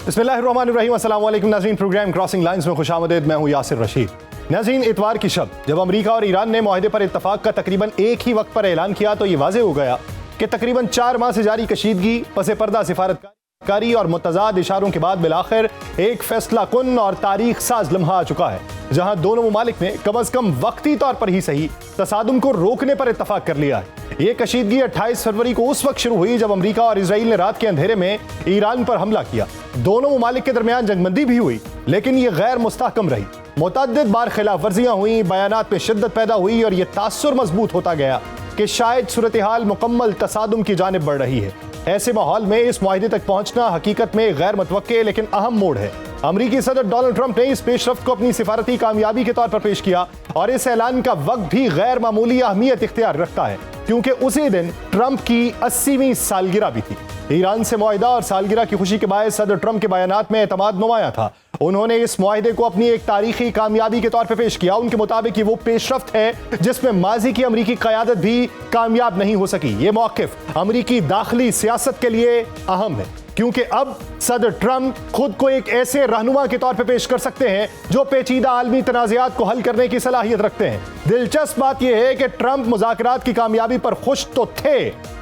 बिस्मिल्लाहिर्रहमानिर्रहीम। अस्सलाम वालेकुम नाज़रीन, प्रोग्राम क्रॉसिंग लाइंस में खुशामदीद। मैं हूँ यासिर रशीद। नाज़रीन, इतवार की शब जब अमेरिका और ईरान ने मुआहदे पर इत्तफाक का तकरीबन एक ही वक्त पर ऐलान किया तो ये वाज़ेह हो गया कि तकरीबन 4 माह से जारी कशीदगी, पसे पर्दा सिफारतकारी और मुतज़ाद इशारों के बाद बिलाखिर एक फैसला कुन और तारीख साज लम्हा आ चुका है, जहां दोनों ममालिक ने कम अज कम वक्ती तौर पर ही सही तसादुम को रोकने पर इत्तफाक कर लिया है। ये कशीदगी 28 फरवरी को उस वक्त शुरू हुई जब अमेरिका और इजराइल ने रात के अंधेरे में ईरान पर हमला किया। दोनों ममालिक के दरमियान जंगबंदी भी हुई, लेकिन ये गैर मुस्तहकम रही। मुतअद्दिद बार खिलाफ वर्जियां हुई, बयानात में शिद्दत पैदा हुई और यह तासुर मजबूत होता गया कि शायद सूरत हाल मुकम्मल तसादुम की जानिब बढ़ रही है। ऐसे माहौल में इस मुआहदे तक पहुंचना हकीकत में गैर मुतवक्के लेकिन अहम मोड़ है। अमरीकी सदर डोनाल्ड ट्रंप ने इस पेशरफ्त को अपनी सिफारती कामयाबी के तौर पर पेश किया और इस ऐलान का वक्त भी गैर मामूली अहमियत इख्तियार रखता है, क्योंकि उसी दिन ट्रंप की 80वीं सालगिरह भी थी। ईरान से मुआहदा और सालगिरह की खुशी के बायस सदर ट्रंप के बयानात में एतमाद नुमाया था। उन्होंने इस मुआहदे को अपनी एक तारीखी कामयाबी के तौर पर पेश किया। उनके मुताबिक ये वो पेशरफ्त है जिसमें माजी की अमरीकी क़यादत भी कामयाब नहीं हो सकी। ये मौक़िफ़ अमरीकी दाखिली सियासत के लिए अहम है, क्योंकि अब सदर ट्रंप खुद को एक ऐसे रहनुमा के तौर पर पेश कर सकते हैं जो पेचीदा आलमी तनाज़ात को हल करने की सलाहियत रखते हैं। दिलचस्प बात यह है कि ट्रंप मुज़ाकरात की कामयाबी पर खुश तो थे,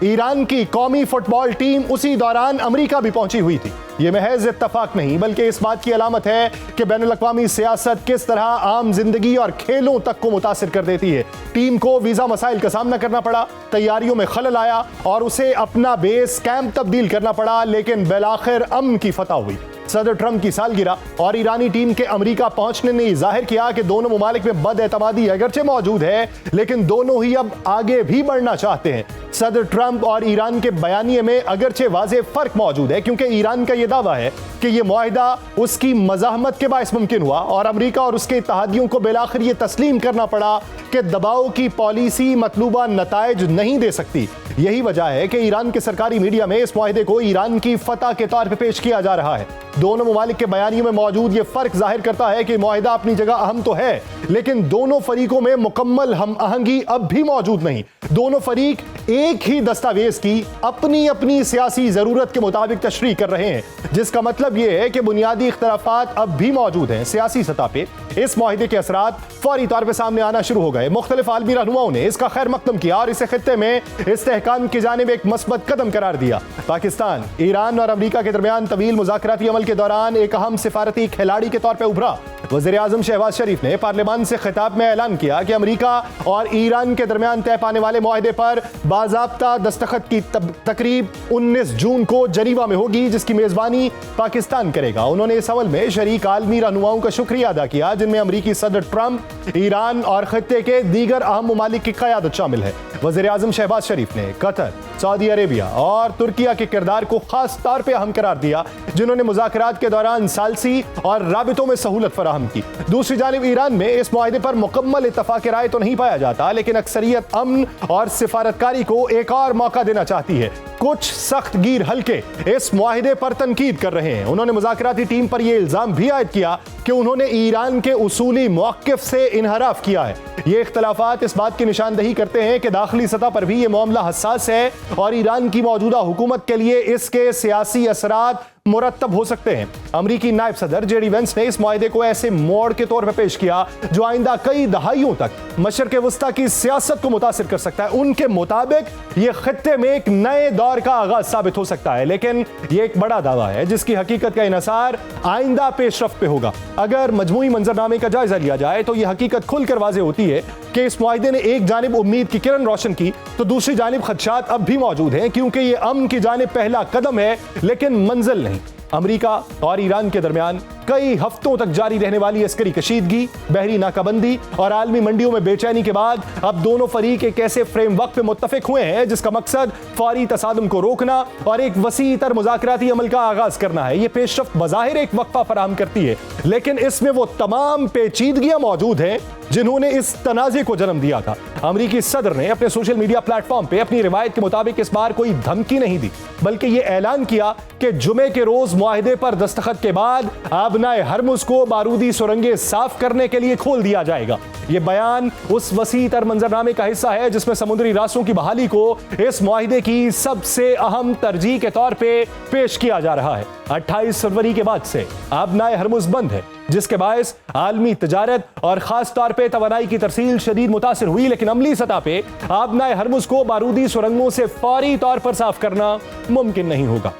ईरान की कौमी फुटबॉल टीम उसी दौरान अमरीका भी पहुंची हुई थी। ये महज इत्तफाक नहीं बल्कि इस बात की अलामत है कि बैनुल-अक़वामी सियासत किस तरह आम जिंदगी और खेलों तक को मुतासिर कर देती है। टीम को वीज़ा मसाइल का सामना करना पड़ा, तैयारियों में खलल आया और उसे अपना बेस कैंप तब्दील करना पड़ा, लेकिन बिलाखिर अमन की फतह हुई। सदर ट्रंप की सालगिरह और ईरानी टीम के अमेरिका पहुंचने ने जाहिर किया कि दोनों ममालिक में बदएतमादी अगरचे मौजूद है, लेकिन दोनों ही अब आगे भी बढ़ना चाहते हैं। सदर ट्रंप और ईरान के बयानिए में अगरचे वाज़े फर्क मौजूद है, क्योंकि ईरान का यह दावा है कि यह मुआहिदा उसकी मज़ाहमत के बायस मुमकिन हुआ और अमेरिका और उसके इत्तहादियों को बिलाखिर यह तस्लीम करना पड़ा कि दबाव की पॉलिसी मतलूबा नताइज नहीं दे सकती। यही वजह है कि ईरान के सरकारी मीडिया में इस मुआहिदे को ईरान की फतह के तौर पर पेश किया जा रहा है। दोनों ममालिक के बयानियों में मौजूद ये फर्क जाहिर करता है कि मुआहिदा अपनी जगह अहम तो है, लेकिन दोनों फरीकों में मुकम्मल हम आहंगी अब भी मौजूद नहीं। दोनों फरीक एक ही दस्तावेज की अपनी अपनी सियासी जरूरत के मुताबिक तशरीह कर रहे हैं, जिसका मतलब यह है कि बुनियादी इख्तलाफात अब भी मौजूद हैं। सियासी सतह पे इस मुआहिदे के असरात फौरी तौर पर सामने आना शुरू हो गए। मुख्तलिफ आलमी रहनुमाओं ने इसका खैर मकदम किया और इसे खित्ते में इस्तेहकाम की जानिब एक मस्बत कदम करार दिया। पाकिस्तान, ईरान और अमेरिका के दरमियान तवील मुज़ाकराती अमल के दौरान एक अहम सिफारती खिलाड़ी के तौर पर उभरा। वज़ीर आज़म शहबाज शरीफ ने पार्लियामान से खिताब में ऐलान किया कि अमेरिका और ईरान के दरमियान तय पाने वाले मुआहदे पर बाज़ाब्ता दस्तखत की तकरीब 19 जून को जनीवा में होगी, जिसकी मेज़बानी पाकिस्तान करेगा। उन्होंने इस अमल में शरीक आलमी रहनुमाओं का शुक्रिया अदा किया, जिनमें अमेरिकी सदर ट्रंप, ईरान और खित्ते के दीगर अहम ममालिक की क़यादत शामिल है। वज़ीर आज़म शहबाज शरीफ ने कतर, सऊदी अरेबिया और तुर्किया के किरदार को खास तौर पर अहम करार दिया, जिन्होंने मुज़ाकरात के दौरान सालसी और राबितों में सहूलत फराहम की। दूसरी जानिब ईरान में इस मुआहिदे पर मुकम्मल इत्तफाक राय तो नहीं पाया जाता, लेकिन अक्सरियत अमन और सिफारतकारी को एक और मौका देना चाहती है। कुछ सख्त गिर हल्के इस मुआहिदे पर तनकीद कर रहे हैं। उन्होंने मुज़ाकराती टीम पर यह इल्जाम भी आयद किया कि उन्होंने ईरान के उसूली मौक़िफ़ से इनहराफ किया है। ये इख्तलाफात इस बात की निशानदही करते हैं कि दाखिली सतह पर भी ये मामला हसास है और ईरान की मौजूदा हुकूमत के लिए इसके सियासी असरात मुरत्तब हो सकते हैं। अमरीकी नायब सदर जेडी वेंस ने इस मुआहिदे को ऐसे मोड़ के तौर पर पेश किया जो आइंदा कई दहाइयों तक मशरिक़ वस्ता की सियासत को मुतासिर कर सकता है। उनके मुताबिक ये खित्ते में एक नए दौर का आगाज साबित हो सकता है, लेकिन ये एक बड़ा दावा है जिसकी हकीकत का इन्हिसार आइंदा पेशरफ्त पे होगा। अगर मजमूई मंजरनामे का जायजा लिया जाए तो यह हकीकत खुलकर वाज़ेह होती है कि इस मुआहिदे ने एक जानिब उम्मीद की किरण रोशन की तो दूसरी जानिब खदशात अब भी मौजूद हैं, क्योंकि ये अमन की जानिब पहला कदम है लेकिन मंजिल नहीं। अमेरिका और ईरान के दरमियान कई हफ्तों तक जारी रहने वाली अस्करी कशीदगी, बहरी नाकाबंदी और आलमी मंडियों में बेचैनी के बाद अब दोनों फरीक एक ऐसे फ्रेमवर्क पे मुत्तफिक हुए हैं जिसका मकसद फौरी तसादुम को रोकना और एक वसी तर मुज़ाकराती अमल का आगाज करना है। ये पेशरफ्त बज़ाहिर एक वक्फा फराहम करती है, लेकिन इसमें वो तमाम पेचीदगियां मौजूद हैं जिन्होंने इस तनाज़े को जन्म दिया था। अमेरिकी सदर ने अपने सोशल मीडिया प्लेटफॉर्म पे अपनी रिवायत के मुताबिक इस बार कोई धमकी नहीं दी, बल्कि ये ऐलान किया कि जुमे के रोज मुआहिदे पर दस्तखत के बाद अब आबनाए हरमुज को बारूदी सुरंगें साफ करने के लिए खोल दिया जाएगा। यह बयान उस वसी तर मंजरनामे का हिस्सा है जिसमें समुद्री रास्तों की बहाली को इस मुआहिदे की सबसे अहम तरजीह के तौर पे पेश किया जा रहा है। 28 फरवरी के बाद से आबनाए हरमुज बंद है, जिसके बायस आलमी तिजारत और खास तौर पे तवानाई की तरसील शदीद मुतासिर हुई, लेकिन अमली सतह पे आबनाए हरमुज को बारूदी सुरंगों से फौरी तौर पर साफ करना मुमकिन नहीं होगा।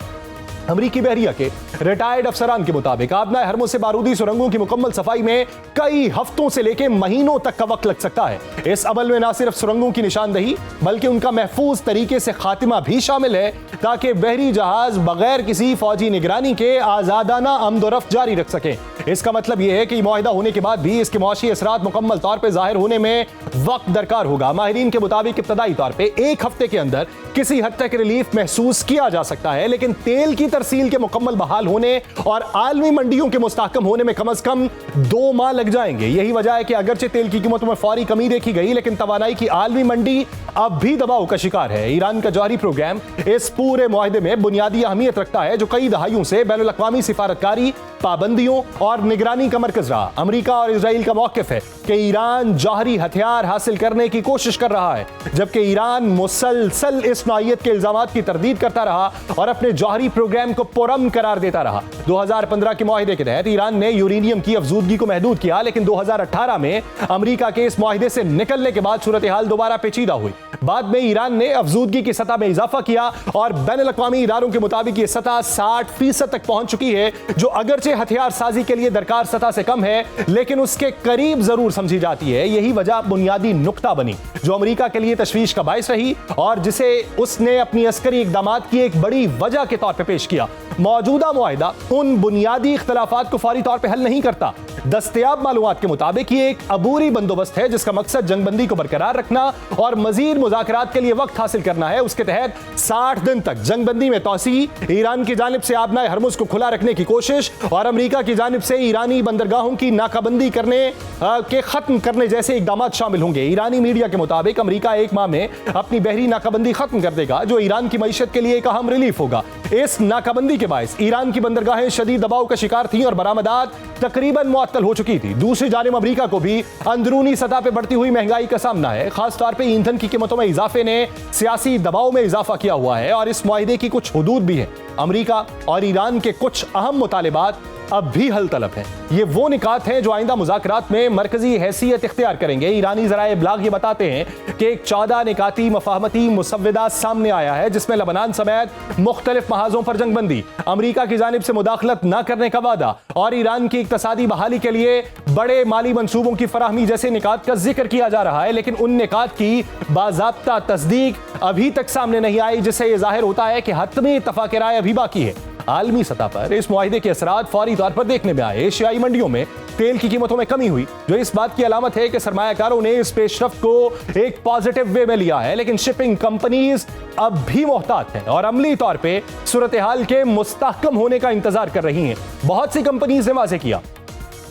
अमरीकी बहरिया के रिटायर्ड अफसरान के मुताबिक आबनाए हरमुज से बारूदी सुरंगों की मुकम्मल सफाई में कई हफ्तों से लेकर महीनों तक का वक्त लग सकता है। इस अमल में न सिर्फ सुरंगों की निशानदही बल्कि उनका महफूज तरीके से खात्मा भी शामिल है, ताकि बहरी जहाज बगैर किसी फौजी निगरानी के आजादाना आमदोरफ्त जारी रख सकें। इसका मतलब यह है कि मुआहिदा होने के बाद भी इसके मुआशी असरात मुकम्मल तौर पर जाहिर होने में वक्त दरकार होगा। माहिरीन के मुताबिक इब्तदाई तौर पर एक हफ्ते के अंदर किसी हद तक रिलीफ महसूस किया जा सकता है, लेकिन तेल की तरसील के मुकम्मल बहाल होने और आलमी मंडियों के मुस्तहकम होने में कम से कम 2 माह लग जाएंगे। यही वजह है कि अगरचे तेल की कीमतों में फौरी कमी देखी गई, लेकिन तवानाई की आलमी मंडी अब भी दबाव का शिकार है। ईरान का जौहरी प्रोग्राम इस पूरे मुआहिदे में बुनियादी अहमियत रखता है, जो कई दहाइयों से बैनुल अक़वामी सिफारतकारी पाबंदियों और निगरानी का मरकज रहा। अमेरिका और इजराइल का मौक़िफ़ है कि ईरान जौहरी हथियार हासिल करने की कोशिश कर रहा है, जबकि ईरान मुसलसल इस नौइयत के इल्जामात की तरदीद करता रहा और अपने जौहरी प्रोग्राम को पुरअमन करार देता रहा। 2015 के मुआहिदे के तहत ईरान ने यूरेनियम की अफजूदगी को महदूद किया, लेकिन 2018 में अमेरिका के इस मुआहिदे से निकलने के बाद सूरत हाल दोबारा पेचीदा हुई। बाद में ईरान ने अफजूदगी की सतह में इजाफा किया और बैनुल अक़वामी इदारों के मुताबिक ये सतह 60% तक पहुंच चुकी है, जो अगरचे हथियार साजी के लिए दरकार सतह से कम है, लेकिन उसके करीब जरूर समझी जाती है। यही वजह बुनियादी नुक्ता बनी जो अमेरिका के लिए तशवीश का बायस रही और जिसे उसने अपनी अस्करी इक़दामात की एक बड़ी वजह के तौर पर पेश किया। मौजूदा मुआहिदा उन बुनियादी इख्तलाफात को फौरी तौर पर हल नहीं करता। दस्तयाब मालूमात के मुताबिक ये एक अबूरी बंदोबस्त है जिसका मकसद जंगबंदी को बरकरार रखना और मजीद मुज़ाकरात के लिए वक्त हासिल करना है। उसके तहत 60 दिन तक जंगबंदी में तौसी, ईरान की जानिब से आबनाए हरमुज को खुला रखने की कोशिश और अमेरिका की जानिब से ईरानी बंदरगाहों की नाकाबंदी करने के खत्म करने जैसे इकदाम शामिल होंगे। ईरानी मीडिया के मुताबिक अमेरिका 1 माह में अपनी बहरी नाकाबंदी खत्म कर देगा, जो ईरान की मईशत के लिए एक अहम रिलीफ होगा। इस नाकाबंदी के बायस ईरान की बंदरगाहें शदीद दबाव का शिकार थीं और बरामदात तकरीबन मुअत्तल हो चुकी थी। दूसरी जानिब अमेरिका को भी अंदरूनी सतह पर बढ़ती हुई महंगाई का सामना है। खास तौर पर ईंधन की कीमतों में इजाफे ने सियासी दबाव में इजाफा किया हुआ है और इस मुआहिदे की कुछ हुदूद भी है। अमेरिका और ईरान के कुछ अहम मुतालिबात अब भी हल तलब है। ये वो निकात हैं जो आइंदा मुज़ाकरात में मरकजी हैसियत इख्तियार करेंगे। ईरानी ज़राए इब्लाग ये बताते हैं कि एक 14 निकाती मफाहमती मुसव्वदा सामने आया है, जिसमें लबनान समेत मुख्तलिफ महाजों पर जंगबंदी, अमेरिका की जानिब से मुदाखलत न करने का वादा और ईरान की इक्तसादी बहाली के लिए बड़े माली मंसूबों की फराहमी जैसे निकात का जिक्र किया जा रहा है। लेकिन उन निकात की बाज़ाब्ता तस्दीक अभी तक सामने नहीं आई, जिससे यह जाहिर होता है कि हतमी इत्तफाक़ राय अभी बाकी है। आलमी सतह पर इस मुआहिदे के असरात फौरी तौर पर देखने में आए। एशियाई मंडियों में तेल की कीमतों में कमी हुई, जो इस बात की अलामत है कि सरमायाकारों ने इस पेशरफ्त को एक पॉजिटिव वे में लिया है, लेकिन शिपिंग कंपनीज अब भी मोहतात हैं और अमली तौर पे सूरत हाल के मुस्तहकम होने का इंतजार कर रही हैं। बहुत सी कंपनीज ने वाज़ेह किया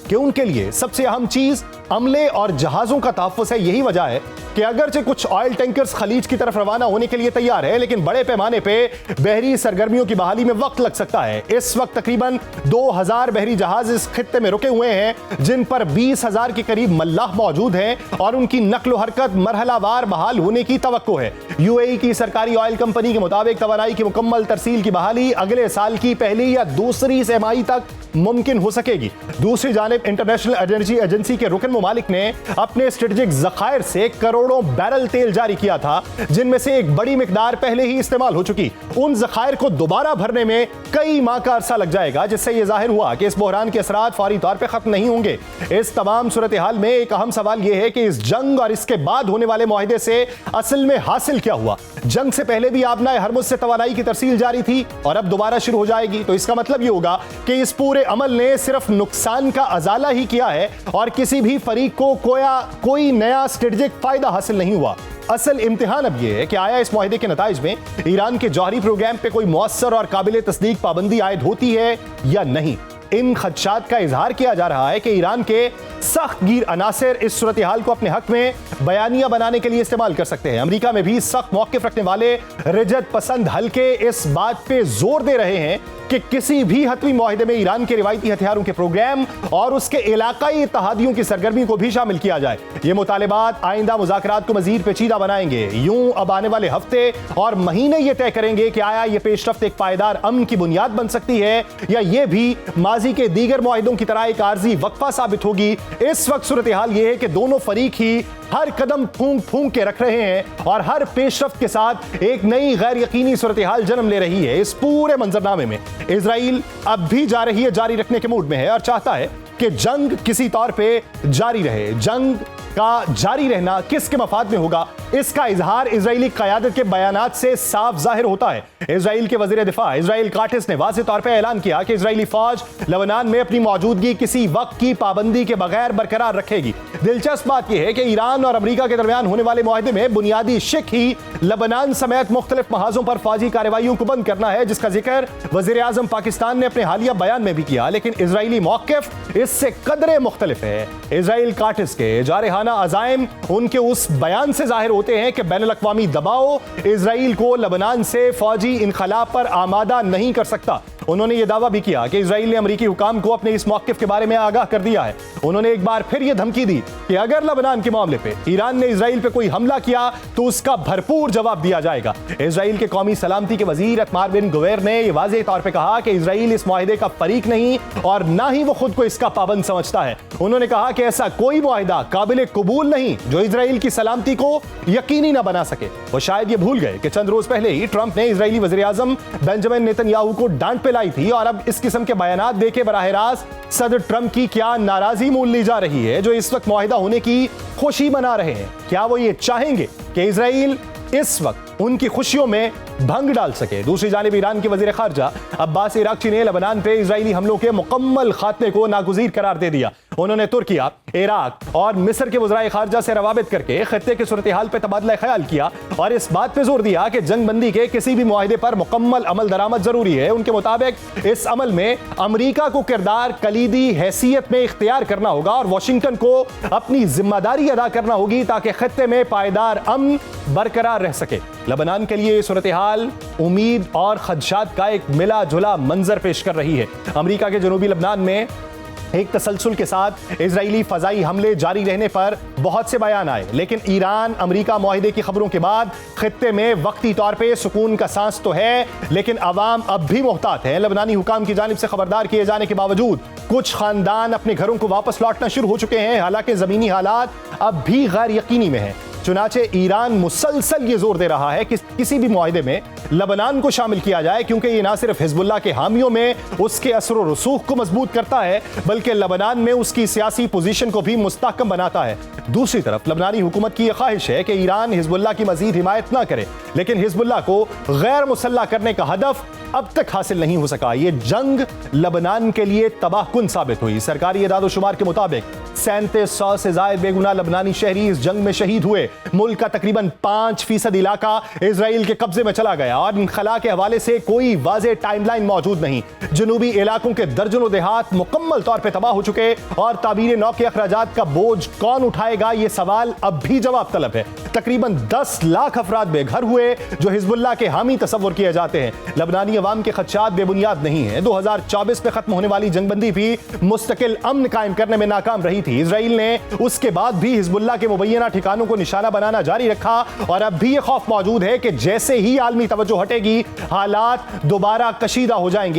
कि उनके लिए सबसे अहम चीज अमले और जहाजों का तहफ़्फ़ुज़ है। यही वजह है कि अगरचे कुछ ऑयल टैंकर्स खलीज की तरफ रवाना होने के लिए तैयार है, लेकिन बड़े पैमाने पे बहरी सरगर्मियों की बहाली में वक्त लग सकता है। इस वक्त तकरीबन 2000 बहरी जहाज इस खित्ते में रुके हुए हैं, जिन पर 20,000 के करीब मल्लाह मौजूद हैं और उनकी नक्लो हरकत मरहलावार बहाल होने की तवक्को है। यूएई की सरकारी ऑयल कंपनी के मुताबिक तवानाई की मुकम्मल तरसील की बहाली अगले साल की पहली या दूसरी तिमाही तक मुमकिन हो सकेगी। दूसरी जानिब इंटरनेशनल एनर्जी एजेंसी के रुकन ममालिक ने अपने स्ट्रेटेजिक ज़खायर से करोड़ों बैरल तेल जारी किया था, जिनमें से एक बड़ी मिकदार पहले ही इस्तेमाल हो चुकी। उन ज़खायर को दोबारा भरने में कई माह का अरसा लग जाएगा, जिससे यह जाहिर हुआ कि इस बहरान के असरात फौरी तौर पर खत्म नहीं होंगे। इस तमाम सूरत हाल में एक अहम सवाल यह है कि इस जंग और इसके बाद होने वाले मुआहिदे से असल में हासिल क्या हुआ। जंग से पहले भी आबनाए हरमुज से तवानाई की तरसील जारी थी और अब दोबारा शुरू हो जाएगी, तो इसका मतलब यह होगा कि इस पूरे अमल ने सिर्फ नुकसान का अजाला ही किया है और किसी भी फरीक को कोई नया स्ट्रेटेजिक फायदा हासिल नहीं हुआ। असल इम्तिहान अब यह है कि आया इस मुआहिदे के नताइज में ईरान के जौहरी प्रोग्राम पे कोई मुअस्सर और काबिल तस्दीक पाबंदी आयद होती है या नहीं। इन खदशात का इजहार किया जा रहा है कि ईरान के सख्त गिर अनासर इस सूरत हाल को अपने हक में बयानिया बनाने के लिए इस्तेमाल कर सकते हैं। अमेरिका में भी सख्त मौक़िफ़ रखने वाले रिजत पसंद हल्के इस बात पे जोर दे रहे हैं कि किसी भी हतमी मुआहिदे में ईरान के रिवायती हथियारों के प्रोग्राम और उसके इलाकाई इत्तेहादियों की सरगर्मी को भी शामिल किया जाए। ये मुतालिबात आइंदा मुज़ाकरात को मजीद पेचीदा बनाएंगे। यूं अब आने वाले हफ्ते और महीने ये तय करेंगे कि आया ये पेशरफ्त एक पायदार अमन की बुनियाद बन सकती है या ये भी माजी के दीगर मुआहिदों की तरह एक आर्जी वक्फा साबित होगी। इस वक्त सूरत हाल ये है कि दोनों फरीक ही हर कदम फूंक फूंक के रख रहे हैं और हर पेशरफ्त के साथ एक नई गैर यकीनी सूरत हाल जन्म ले रही है। इस पूरे मंजरनामे में इजराइल अब भी जारी रखने के मूड में है और चाहता है कि जंग किसी तौर पे जारी रहे। जंग का जारी रहना किसके मफाद में होगा, इसका इजहार इजरायली क़यादत के बयानात से साफ जाहिर होता है। इजराइल के वज़ीर दिफा इजराइल काटिस ने वाज़ेह तौर पर ऐलान किया कि इजरायली फौज लबनान में अपनी मौजूदगी किसी वक्त की पाबंदी के बगैर बरकरार रखेगी। दिलचस्प बात यह है कि ईरान और अमरीका के दरमियान होने वाले मुआहदे में बुनियादी शिक ही लबनान समेत मुख्तलिफ महाजों पर फौजी कार्रवाइयों को बंद करना है, जिसका जिक्र वज़ीर आज़म पाकिस्तान ने अपने हालिया बयान में भी किया। लेकिन इजरायली मौक़िफ़ इससे कदरे मुख्तलिफ है। इजराइल काटिस के जारहाना अज़ाइम उनके उस बयान से जाहिर होते हैं कि बैनुल अक़वामी दबाव इजराइल को लबनान से फौजी इनखला पर आमादा नहीं कर सकता। उन्होंने यह दावा भी किया कि इजराइल ने अमरीकी हुकाम को अपने इस मौक़िफ़ के बारे में आगाह कर दिया है। उन्होंने एक बार फिर यह धमकी दी कि अगर लबनान के मामले पे ईरान ने इजराइल पे कोई हमला किया तो उसका भरपूर जवाब दिया जाएगा। इजराइल के कौमी सलामती के वजीर इतमार बिन गुवेर ने यह वाज़ेह तौर पे कहा कि इजराइल इस मुआहिदे का फरीक नहीं और ना ही वो खुद को इसका पाबंद समझता है। उन्होंने कहा कि ऐसा कोई मुआहिदा काबिल कबूल नहीं जो इजराइल की सलामती को यकीनी न बना सके। वो शायद ये भूल गए कि चंद रोज पहले ही ट्रंप ने इजरायली वज़ीर आज़म बेंजामिन नेतन्याहू को डांट पे लाई थी और अब इस किस्म के बयानात देके बराह रास्त सदर ट्रंप की क्या नाराजगी मोल ली जा रही है, जो इस वक्त मुआहिदा होने की खुशी मना रहे हैं। क्या वो ये चाहेंगे कि इजराइल इस वक्त उनकी खुशियों में भंग डाल सके? दूसरी जानिब ईरान के वजीर खारजा अब्बास इराक्ची ने लबनान पे इजरायली हमलों के मुकम्मल खात्मे को नागुज़ीर करार दे दिया। उन्होंने तुर्किया, इराक और मिस्र के वज़राए खारजा से रवाबित करके खत्ते की सूरत हाल पे तबादला ख्याल किया और इस बात पे जोर दिया कि जंग बंदी के किसी भी मुआहिदे पर मुकम्मल अमल दरामद जरूरी है। उनके मुताबिक इस अमल में अमरीका को किरदार कलीदी हैसियत में इख्तियार करना होगा और वाशिंगटन को अपनी जिम्मेदारी अदा करना होगी ताकि खत्ते में पायदार अमन बरकरार रह सके। लबनान के लिए सूरत हाल उम्मीद और खदशात का एक मिला जुला मंजर पेश कर रही है। अमरीका के जनूबी लबनान में एक तसलसल के साथ इजरायली फजाई हमले जारी रहने पर बहुत से बयान आए, लेकिन ईरान अमरीका मुआहिदे की खबरों के बाद खित्ते में वक्ती तौर पे सुकून का सांस तो है, लेकिन अवाम अब भी मोहतात है। लबनानी हुकाम की जानिब से खबरदार किए जाने के बावजूद कुछ खानदान अपने घरों को वापस लौटना शुरू हो चुके हैं, हालांकि जमीनी हालात अब भी गैर यकीनी में हैं। चुनाचे ईरान मुसलसल ये जोर दे रहा है कि किसी भी मुआहिदे में लबनान को शामिल किया जाए, क्योंकि ये ना सिर्फ हिजबुल्लाह के हामियों में उसके असर और रसूख को मजबूत करता है, बल्कि लबनान में उसकी सियासी पोजीशन को भी मुस्तहकम बनाता है। दूसरी तरफ लबनानी हुकूमत की यह ख्वाहिश है कि ईरान हिजबुल्लाह की मजीद हिमायत ना करे, लेकिन हिजबुल्लाह को गैर मुसल्लह करने का हदफ अब तक हासिल नहीं हो सका। ये जंग लबनान के लिए तबाहकुन साबित हुई। सरकारी इदाद-ओ-शुमार के मुताबिक 3700 से ज्यादा बेगुनाह लबनानी शहरी इस जंग में शहीद हुए। मुल्क का तकरीबन 5% इलाका इजराइल के कब्जे में चला गया और इनखला के हवाले से कोई वाज़ेह टाइमलाइन मौजूद नहीं। जनूबी इलाकों के दर्जनों देहात मुकम्मल तौर पर तबाह हो चुके और ताबीर नौ के अखराजात का बोझ कौन उठाएगा, ये सवाल अब भी जवाब तलब है। तकरीबन 10 लाख अफराद बेघर हुए जो हिजबुल्लाह के हामी तस्वुर किए जाते हैं। लबनानी अवाम के खदशात बेबुनियाद नहीं है। 2024 में खत्म होने वाली जंगबंदी भी मुस्तकिल अमन कायम करने में नाकाम रही थी। इजराइल ने उसके बाद भी हिजबुल्लाह के मुबैना ठिकानों को निशाना बनाना जारी रखा और अब भी यह खौफ मौजूद है कि जैसे ही आलमी तवज्जो हटेगी हालात दोबारा कशीदा हो जाएंगे।